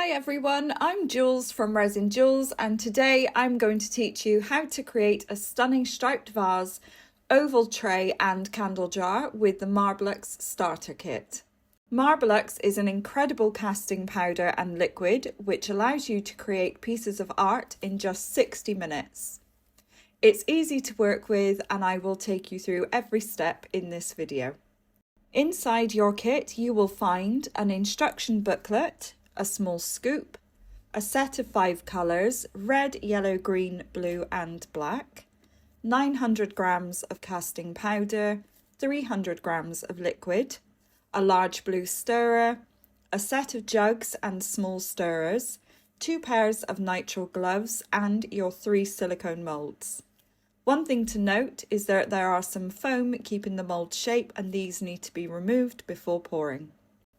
Hi everyone, I'm Jules from Resin Jules, and today I'm going to teach you how to create a stunning striped vase, oval tray and candle jar with the marbelux starter kit. Marbelux is an incredible casting powder and liquid which allows you to create pieces of art in just 60 minutes. It's easy to work with and I will take you through every step in this video. Inside your kit you will find an instruction booklet, a small scoop, a set of 5 colours, red, yellow, green, blue and black, 900 grams of casting powder, 300 grams of liquid, a large blue stirrer, a set of jugs and small stirrers, 2 pairs of nitrile gloves and your 3 silicone moulds. One thing to note is that there are some foam keeping the mould shape and these need to be removed before pouring.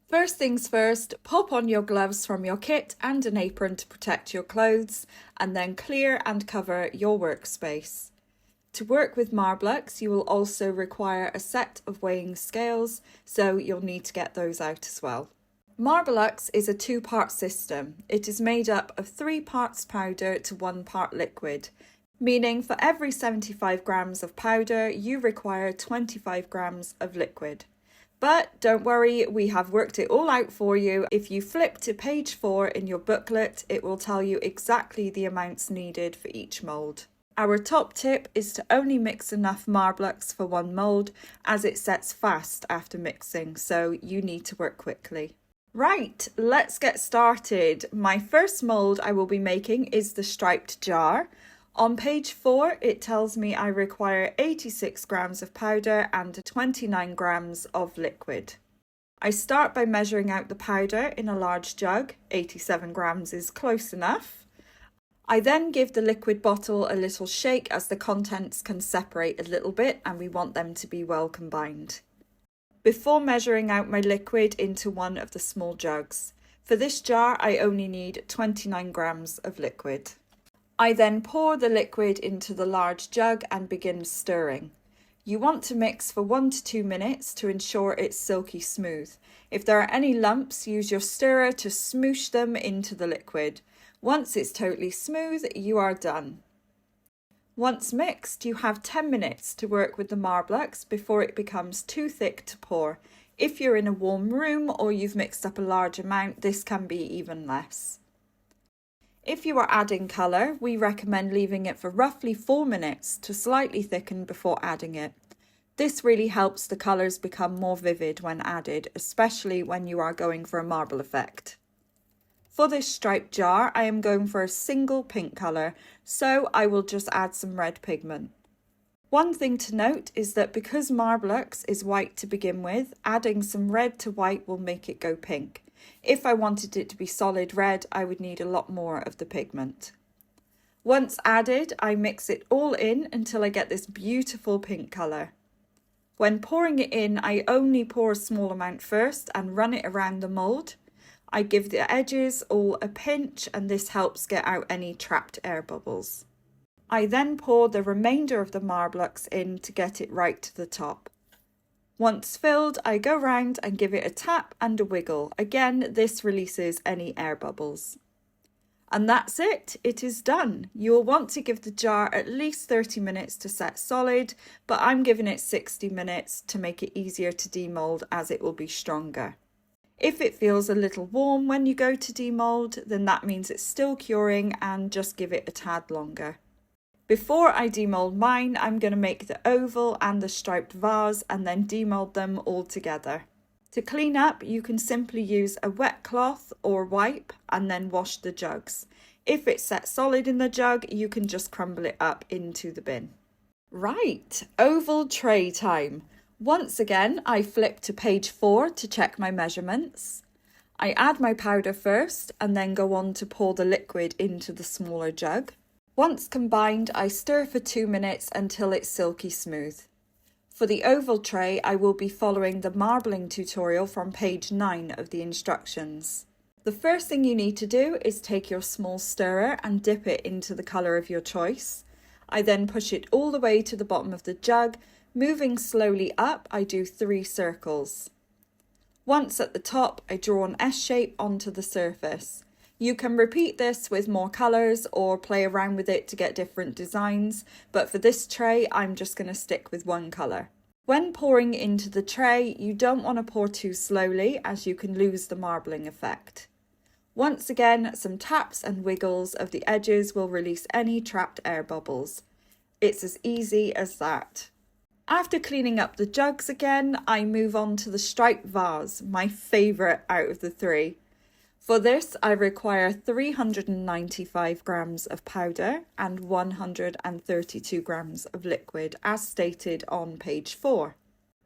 First things first, pop on your gloves from your kit and an apron to protect your clothes, and then clear and cover your workspace. To work with marbelux, you will also require a set of weighing scales, so you'll need to get those out as well. Marbelux is a 2-part system. It is made up of 3 parts powder to 1 part liquid, meaning for every 75 grams of powder, you require 25 grams of liquid. But don't worry, we have worked it all out for you. If you flip to page 4 in your booklet, it will tell you exactly the amounts needed for each mould. Our top tip is to only mix enough marbelux for 1 mould as it sets fast after mixing, so you need to work quickly. Right, let's get started. My first mould I will be making is the striped jar. On page 4, it tells me I require 86 grams of powder and 29 grams of liquid. I start by measuring out the powder in a large jug. 87 grams is close enough. I then give the liquid bottle a little shake as the contents can separate a little bit and we want them to be well combined. Before measuring out my liquid into one of the small jugs. For this jar, I only need 29 grams of liquid. I then pour the liquid into the large jug and begin stirring. You want to mix for 1 to 2 minutes to ensure it's silky smooth. If there are any lumps, use your stirrer to smoosh them into the liquid. Once it's totally smooth, you are done. Once mixed, you have 10 minutes to work with the marbelux before it becomes too thick to pour. If you're in a warm room or you've mixed up a large amount, this can be even less. If you are adding colour, we recommend leaving it for roughly 4 minutes to slightly thicken before adding it. This really helps the colours become more vivid when added, especially when you are going for a marble effect. For this striped jar, I am going for a single pink colour, so I will just add some red pigment. One thing to note is that because marbelux is white to begin with, adding some red to white will make it go pink. If I wanted it to be solid red, I would need a lot more of the pigment. Once added, I mix it all in until I get this beautiful pink colour. When pouring it in, I only pour a small amount first and run it around the mould. I give the edges all a pinch and this helps get out any trapped air bubbles. I then pour the remainder of the marbelux in to get it right to the top. Once filled, I go round and give it a tap and a wiggle. Again, this releases any air bubbles. And that's it, it is done. You will want to give the jar at least 30 minutes to set solid, but I'm giving it 60 minutes to make it easier to demould as it will be stronger. If it feels a little warm when you go to demould, then that means it's still curing and just give it a tad longer. Before I demould mine, I'm going to make the oval and the striped vase and then demould them all together. To clean up, you can simply use a wet cloth or wipe and then wash the jugs. If it's set solid in the jug, you can just crumble it up into the bin. Right, oval tray time. Once again, I flip to page 4 to check my measurements. I add my powder first and then go on to pour the liquid into the smaller jug. Once combined, I stir for 2 minutes until it's silky smooth. For the oval tray, I will be following the marbling tutorial from page 9 of the instructions. The first thing you need to do is take your small stirrer and dip it into the colour of your choice. I then push it all the way to the bottom of the jug. Moving slowly up, I do 3 circles. Once at the top, I draw an S shape onto the surface. You can repeat this with more colours or play around with it to get different designs, but for this tray I'm just going to stick with one colour. When pouring into the tray, you don't want to pour too slowly as you can lose the marbling effect. Once again, some taps and wiggles of the edges will release any trapped air bubbles. It's as easy as that. After cleaning up the jugs again, I move on to the striped vase, my favourite out of the three. For this, I require 395 grams of powder and 132 grams of liquid, as stated on page 4.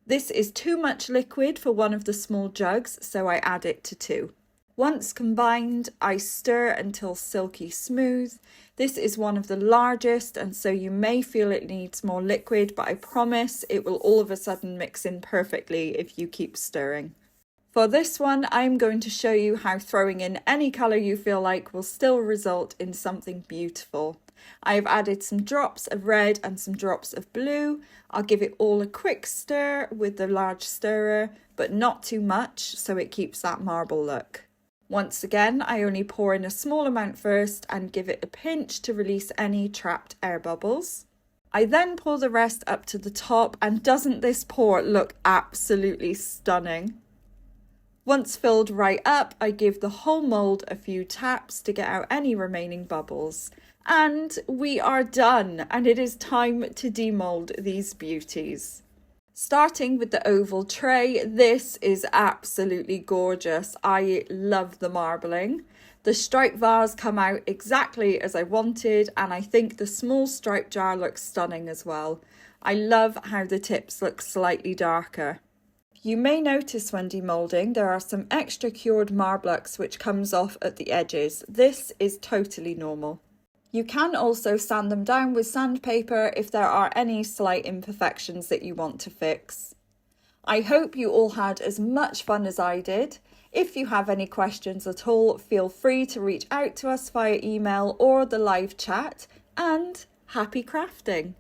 This is too much liquid for one of the small jugs, so I add it to 2. Once combined, I stir until silky smooth. This is one of the largest, and so you may feel it needs more liquid, but I promise it will all of a sudden mix in perfectly if you keep stirring. For this one, I'm going to show you how throwing in any colour you feel like will still result in something beautiful. I've added some drops of red and some drops of blue. I'll give it all a quick stir with the large stirrer, but not too much so it keeps that marble look. Once again, I only pour in a small amount first and give it a pinch to release any trapped air bubbles. I then pour the rest up to the top, and doesn't this pour look absolutely stunning? Once filled right up, I give the whole mould a few taps to get out any remaining bubbles. And we are done, and it is time to demould these beauties. Starting with the oval tray, this is absolutely gorgeous. I love the marbling. The striped vase come out exactly as I wanted, and I think the small striped jar looks stunning as well. I love how the tips look slightly darker. You may notice when demoulding there are some extra cured marbelux which comes off at the edges. This is totally normal. You can also sand them down with sandpaper if there are any slight imperfections that you want to fix. I hope you all had as much fun as I did. If you have any questions at all, feel free to reach out to us via email or the live chat, and happy crafting!